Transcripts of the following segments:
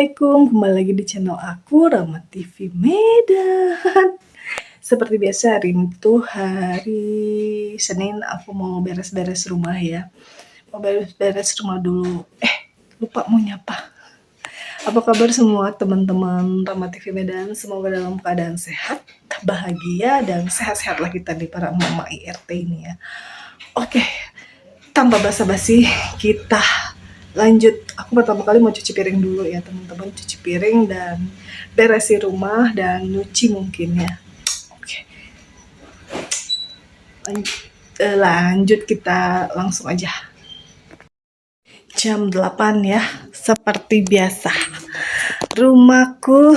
Assalamualaikum, kembali lagi di channel aku, Rama TV Medan. Seperti biasa, hari ini tuh hari Senin, aku mau beres-beres rumah ya. Mau beres-beres rumah dulu. Lupa mau nyapa. Apa kabar semua teman-teman Rama TV Medan? Semoga dalam keadaan sehat, bahagia, dan sehat-sehat lah kita di para mama IRT ini ya. Oke, tanpa basa-basi, kita lanjut. Aku pertama kali mau cuci piring dulu ya teman-teman, cuci piring dan beresin rumah dan nyuci mungkin ya. Oke, lanjut kita langsung aja. Jam 8 ya, seperti biasa rumahku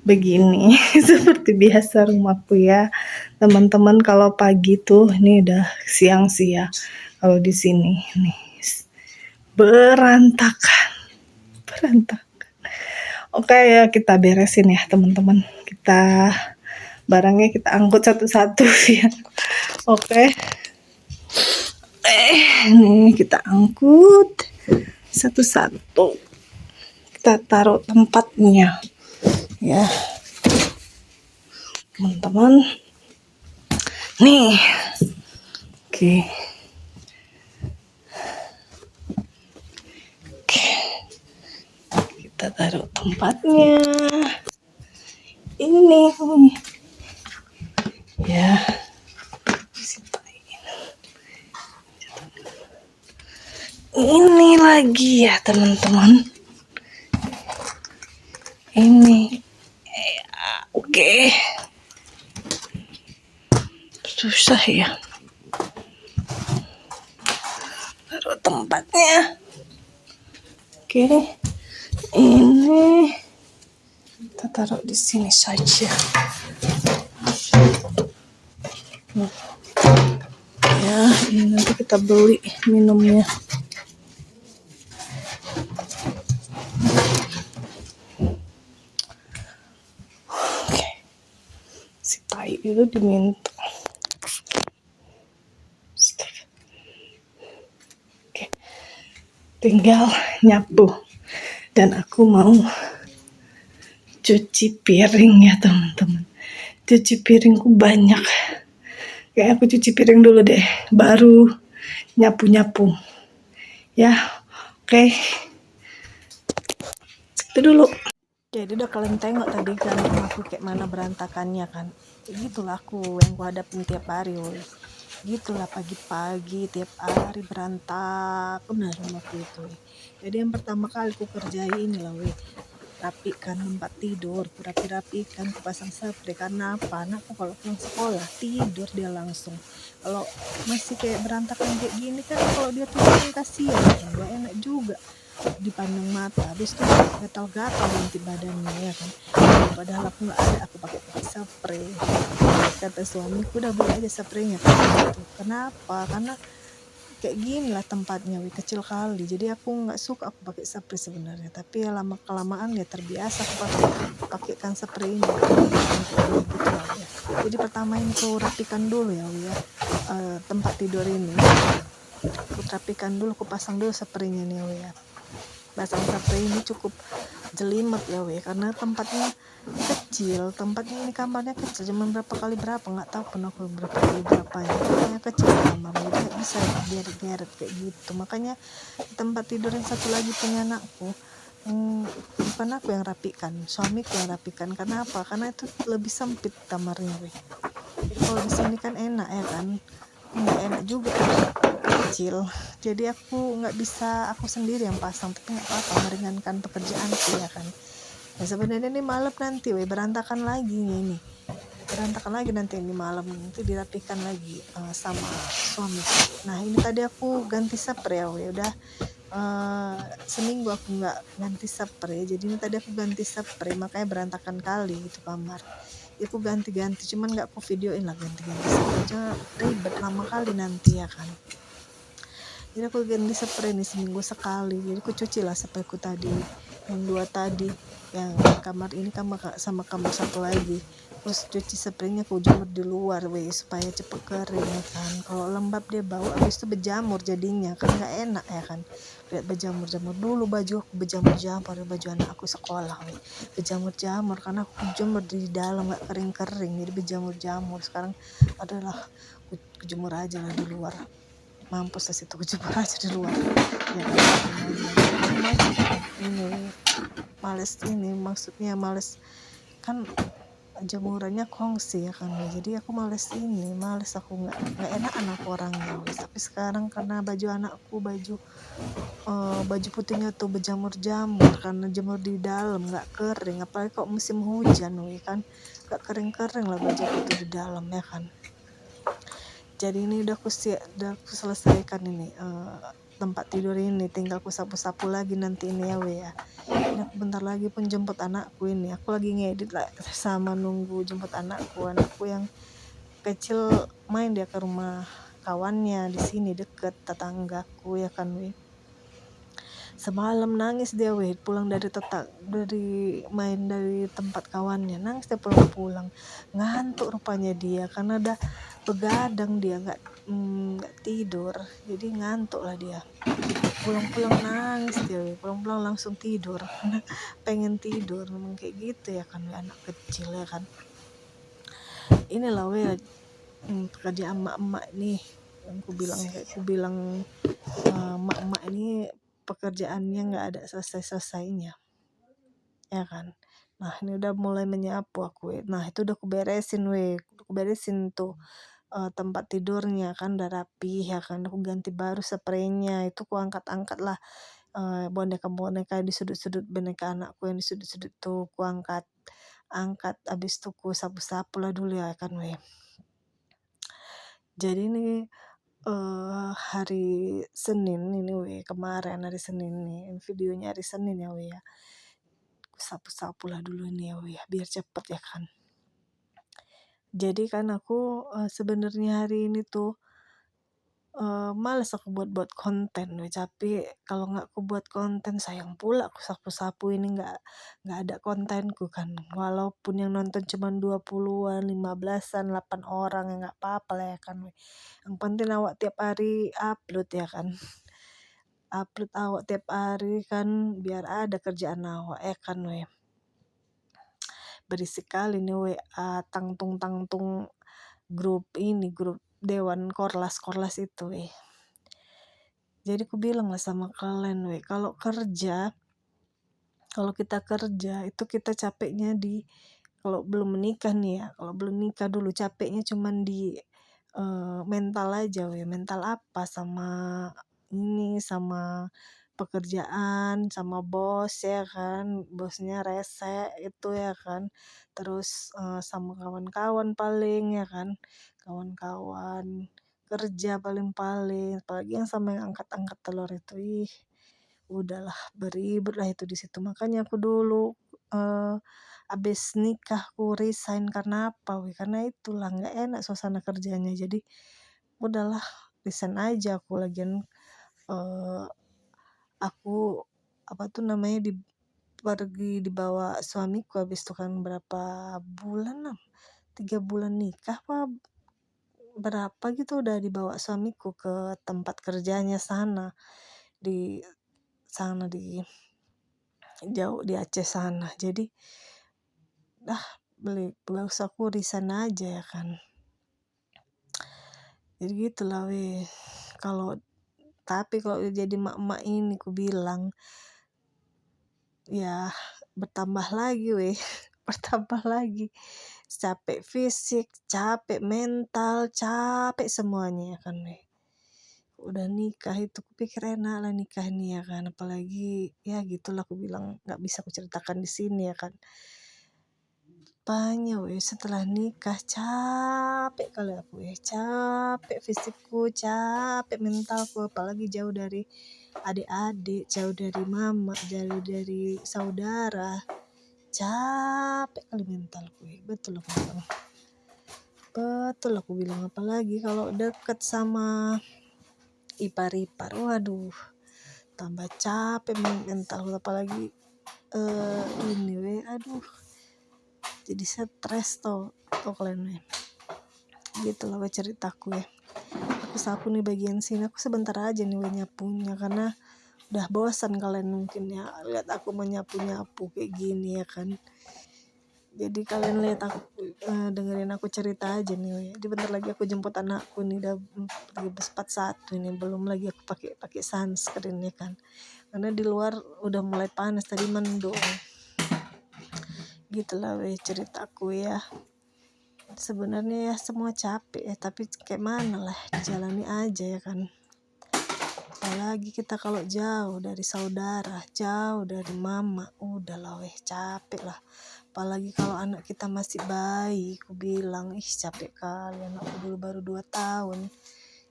begini. Seperti biasa rumahku ya teman-teman. Kalau pagi tuh ini udah siang sih ya, kalau di sini nih berantakan. Oke ya, kita beresin ya teman-teman. Barangnya kita angkut satu-satu ya. Oke. Nih kita angkut satu-satu. Kita taruh tempatnya ya teman-teman. Nih. Oke. Kita taruh tempatnya. Ini ya. Ini lagi ya teman-teman. Ini oke. Susah ya. Taruh tempatnya. Oke. Ini kita taruh di sini saja. Ya, ini nanti kita beli minumnya. Oke. Si tai itu diminta. Oke. Tinggal nyapu. Dan aku mau cuci piring ya teman-teman. Cuci piringku banyak. Kayak aku cuci piring dulu deh, baru nyapu-nyapu. Ya, oke. Itu dulu. Jadi udah kalian tengok tadi kan aku kayak mana berantakannya kan. Gitulah aku yang ku hadapin tiap hari woy. Gitulah pagi-pagi tiap hari berantakan benar rumahku itu. Jadi yang pertama kali ku kerjain inilah weh, rapikan tempat tidur, ku rapikan, ku pasang spray. Karena apa? Anakku kalau pulang sekolah tidur dia langsung. Kalau masih kayak berantakan kayak gini kan, kalau dia tidur kan kasihan, gak enak juga dipandang mata. Habis itu gatal-gatal nanti badannya ya kan. Padahal aku nggak ada, aku pakai spray. Kata suamiku udah beli aja spraynya gitu. Kenapa? Karena kayak gini lah tempatnya kecil kali, jadi aku nggak suka aku pakai spray sebenarnya, tapi ya lama kelamaan ya terbiasa aku pakaikan spray ini gitu aja. Jadi pertama ini aku rapikan dulu ya tempat tidur ini, aku rapikan dulu, aku pasang dulu spraynya nih ya. Pasang spray ini cukup jelimet ya karena tempatnya kecil, tempatnya ini kamarnya kecil, cuma berapa kali berapa nggak tahu pun aku berapa kali berapa ya, makanya kecil kamar, jadi nggak bisa geret-geret kayak gitu. Makanya tempat tidur yang satu lagi punya anakku, bukan aku yang rapikan, suamiku yang rapikan. Karena apa? Karena itu lebih sempit kamarnya Jadi kalau di sini kan enak ya kan, nggak enak juga kecil, jadi aku nggak bisa aku sendiri yang pasang, tapi nggak apa-apa, meringankan pekerjaanku ya kan. Ya sebenarnya ini malam nanti berantakan lagi ini nanti ini malam, nanti dirapikan lagi sama suami. Nah ini tadi aku ganti spray ya udah seminggu aku nggak ganti spray, jadi ini tadi aku ganti spray, makanya berantakan kali itu kamar. Ya aku ganti-ganti, cuman nggak aku videoin lah ganti-ganti spray, ribet lama kali nanti ya kan. Jadi aku ganti spray nih seminggu sekali, jadi aku cuci lah sprayku tadi. yang 2 tadi, yang kamar ini sama kamar satu lagi. Terus cuci spraynya aku jemur di luar supaya cepet kering ya kan. Kalau lembab dia bau, habis itu berjamur jadinya kan nggak enak ya kan. Lihat berjamur dulu baju aku berjamur baju anak aku sekolah berjamur karena aku jemur di dalam nggak kering jadi berjamur. Sekarang adalah aku jemur aja lah di luar, mampus lah situ, aku jemur aja di luar ya kan. Maksudnya males kan, jemurannya kongsi ya kan, jadi aku males aku nggak enakan aku orangnya tapi sekarang karena baju anakku baju putihnya tuh berjamur karena jemur di dalam nggak kering, apalagi kok musim hujan kan nggak kering lah baju putih di dalam ya kan. Jadi ini udah aku selesaikan ini tempat tidur ini, tinggal aku sapu-sapu lagi nanti ini ya ya. Ini aku bentar lagi pun jemput anakku ini, aku lagi ngedit lah sama nunggu jemput anakku yang kecil main dia ke rumah kawannya di sini deket tetanggaku ya kan semalam nangis dia pulang dari main dari tempat kawannya, nangis dia pulang ngantuk rupanya dia karena udah begadang dia nggak tidur jadi ngantuk lah dia, pulang nangis dia pulang langsung tidur pengen tidur memang kayak gitu ya kan anak kecil ya kan. Inilah pekerjaan emak-emak nih yang aku bilang emak-emak ini pekerjaannya nggak ada selesainya ya kan. Nah ini udah mulai menyapu aku nah itu udah aku beresin tuh tempat tidurnya kan udah rapi ya kan, aku ganti baru spraynya, itu aku angkat lah boneka di sudut-sudut, boneka anakku yang di sudut-sudut tuh aku angkat abis itu aku sapu-sapu lah dulu ya kan Jadi ini hari Senin ini kemarin hari Senin nih, videonya hari Senin ya ya. Aku sapu-sapu lah dulu nih ya biar cepet ya kan. Jadi kan aku sebenarnya hari ini tuh males aku buat konten tapi kalau nggak aku buat konten sayang pula aku sapu-sapu ini nggak ada kontenku kan, walaupun yang nonton cuma 20-an 15-an 8 orang ya nggak apa-apa lah ya kan yang penting awak tiap hari upload ya kan, upload awak tiap hari kan biar ada kerjaan awak ya kan berisik kali nih WA tangtung grup dewan korlas itu Jadi aku bilang lah sama kalian kalau kita kerja itu kita capeknya kalau belum menikah nih ya, kalau belum nikah dulu capeknya cuman di mental aja mental apa sama pekerjaan, sama bos ya kan, bosnya rese itu ya kan, terus sama kawan-kawan paling ya kan, kawan-kawan kerja paling apalagi yang sama yang angkat telur itu udahlah beribut lah itu di situ. Makanya aku dulu abis nikah aku resign karena apa karena itulah nggak enak suasana kerjanya, jadi udahlah resign aja aku lagian aku pergi dibawa suamiku habis itu kan berapa bulan 3 bulan nikah apa berapa gitu udah dibawa suamiku ke tempat kerjanya di sana di jauh di Aceh sana, jadi bagus aku resign aja ya kan. Jadi gitulah tapi kalau jadi emak-emak ini ku bilang ya bertambah lagi bertambah lagi capek fisik, capek mental, capek semuanya ya kan udah nikah itu kupikir enak lah nikah ini ya kan, apalagi ya gitulah aku bilang nggak bisa aku ceritakan di sini ya kan. Rupanya setelah nikah capek kali aku capek fisikku, capek mentalku, apalagi jauh dari adik-adik, jauh dari mama, jauh dari saudara, capek kali mentalku betul aku bilang apalagi kalau deket sama ipar-ipar waduh tambah capek mentalku, apalagi ini we, aduh, jadi stres tuh kalian we. Gitu lah we ceritaku ya. Aku sapu nih bagian sini, aku sebentar aja nih we nyapunya karena udah bosan kalian mungkin ya lihat aku menyapu-nyapu kayak gini ya kan. Jadi kalian lihat aku dengerin aku cerita aja nih we. Jadi bentar lagi aku jemput anakku nih, udah pergi bespat satu ini, belum lagi aku pakai sunscreen ya kan. Karena di luar udah mulai panas, tadi mendung. Gitulah we ceritaku ya. Sebenarnya ya semua capek ya, tapi kayak mana lah, jalani aja ya kan. Apalagi kita kalau jauh dari saudara, jauh dari mama, udahlah weh capek lah. Apalagi kalau anak kita masih bayi, aku bilang capek kali, anakku dulu baru 2 tahun,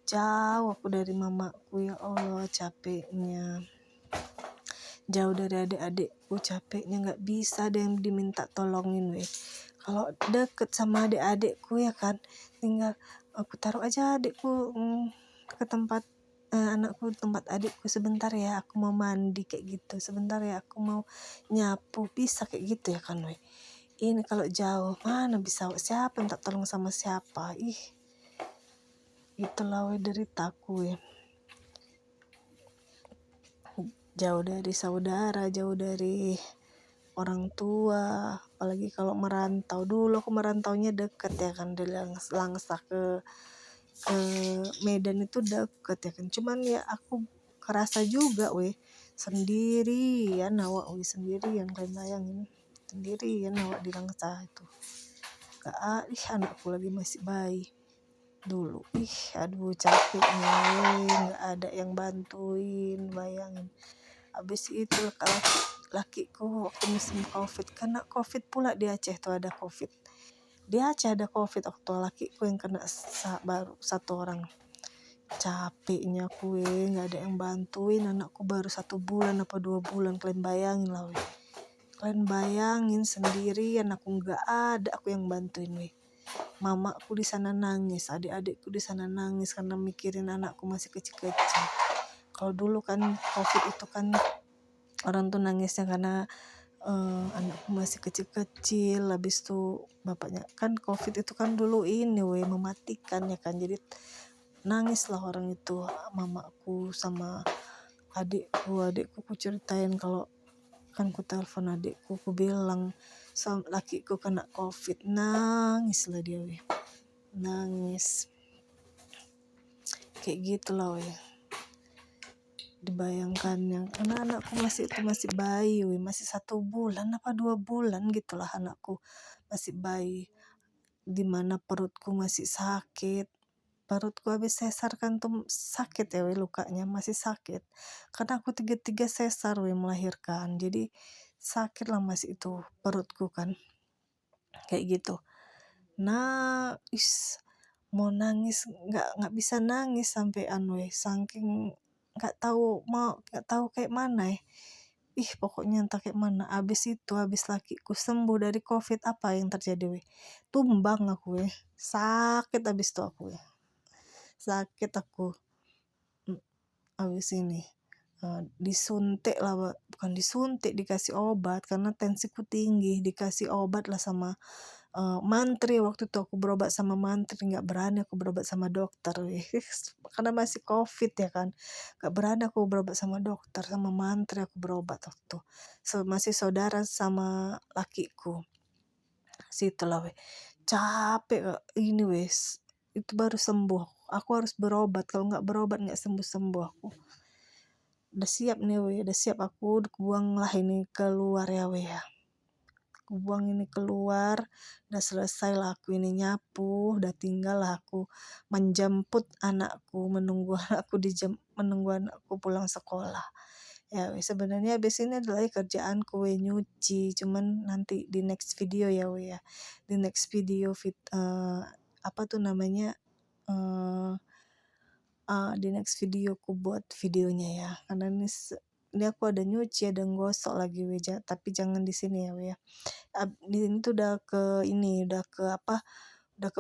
jauh aku dari mamaku, ya Allah capeknya. Jauh dari adik-adikku, capeknya, nggak bisa ada yang diminta tolongin weh. Kalau deket sama adik-adikku ya kan, tinggal aku taruh aja adikku ke tempat anakku tempat adikku, sebentar ya aku mau mandi kayak gitu, sebentar ya aku mau nyapu, bisa kayak gitu ya kan weh. Ini kalau jauh mana bisa, siapa minta tolong sama siapa, itulah weh deritaku ya. Jauh dari saudara, jauh dari orang tua, apalagi kalau merantau. Dulu aku merantaunya deket ya kan, dari Langsa ke Medan itu deket ya kan, cuman ya aku kerasa juga weh sendirian awak weh, sendirian, kalian bayangin sendirian awak di Langsa itu. Anakku lagi masih bayi dulu, aduh capeknya nggak ada yang bantuin, bayangin. Habis itu kalau lakiku waktu musim covid, kena covid pula di Aceh tuh, ada covid di Aceh, ada covid waktu lakiku yang kena baru 1 orang. Capeknya kue nggak ada yang bantuin, anakku baru 1 bulan apa 2 bulan, kalian bayangin lah weh. Kalian bayangin sendirian, aku nggak ada aku yang bantuin weh. Mamaku di sana nangis, adik-adikku di sana nangis karena mikirin anakku masih kecil-kecil. Kalau dulu kan covid itu kan orang tuh nangisnya karena anakku masih kecil-kecil, habis itu bapaknya kan covid itu kan dulu ini weh mematikan ya kan, jadi nangislah orang itu, mamaku sama adikku ku ceritain kalau kan ku telepon adikku, ku bilang lakiku kena covid, nangislah dia weh, nangis kayak gitulah weh. Dibayangkan yang anak-anakku masih bayi weh, masih 1 bulan apa 2 bulan gitulah anakku masih bayi, dimana perutku masih sakit. Perutku habis sesar kan tuh sakit ya weh, lukanya masih sakit karena aku 3 sesar weh melahirkan, jadi sakit lah masih itu perutku kan kayak gitu. Nah mau nangis nggak bisa nangis sampai saking nggak tahu kayak mana pokoknya entah kayak mana. Habis lakiku sembuh dari covid, apa yang terjadi weh, tumbang aku weh, sakit habis itu aku weh, sakit aku. Habis ini disuntik lah, bukan disuntik, dikasih obat karena tensiku tinggi, dikasih obat lah sama mantri. Waktu itu aku berobat sama mantri, nggak berani aku berobat sama dokter karena masih covid ya kan, nggak berani aku berobat sama dokter, sama mantri aku berobat waktu masih saudara sama lakiku. Situlah weh capek ini wes, itu baru sembuh, aku harus berobat, kalau nggak berobat nggak sembuh aku. Udah siap nih weh, udah siap aku buang lah ini keluar ya weh ya, aku buang ini keluar, udah selesai lah aku ini nyapu, udah tinggal lah aku menjemput anakku, menunggu anakku pulang sekolah ya weh. Sebenarnya habis ini adalah kerjaanku weh, nyuci, cuman nanti di next video ya weh ya, di next video apa tuh namanya di next video aku buat videonya ya, karena ini aku ada nyuci, ada gosok lagi weh, tapi jangan di sini ya weh ya. Di sini tuh udah ke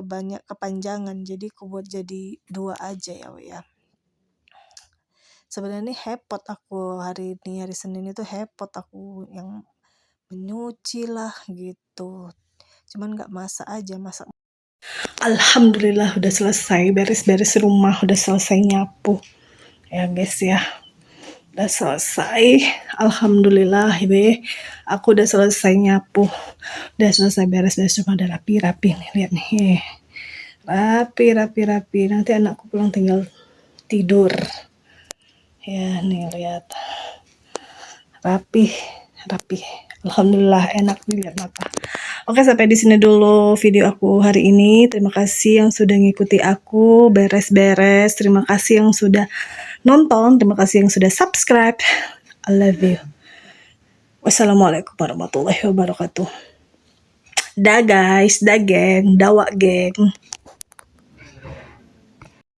banyak kepanjangan, jadi aku buat jadi 2 aja ya weh ya. Sebenarnya hepot aku hari ini, hari Senin itu hepot aku yang menyuci lah gitu. Cuman nggak masak aja, masak. Alhamdulillah udah selesai beres-beres rumah, udah selesai nyapu. Ya guys ya, udah selesai. Alhamdulillah be, aku udah selesai nyapu, udah selesai beres-beres rumah, udah rapi-rapi nih, lihat nih. Rapi. Nanti anakku pulang tinggal tidur. Ya nih lihat, rapi. Alhamdulillah enak dilihat mata. Oke, sampai di sini dulu video aku hari ini. Terima kasih yang sudah ngikuti aku beres-beres. Terima kasih yang sudah nonton. Terima kasih yang sudah subscribe. I love you. Wassalamualaikum warahmatullahi wabarakatuh. Dah guys, dah geng, dawa geng.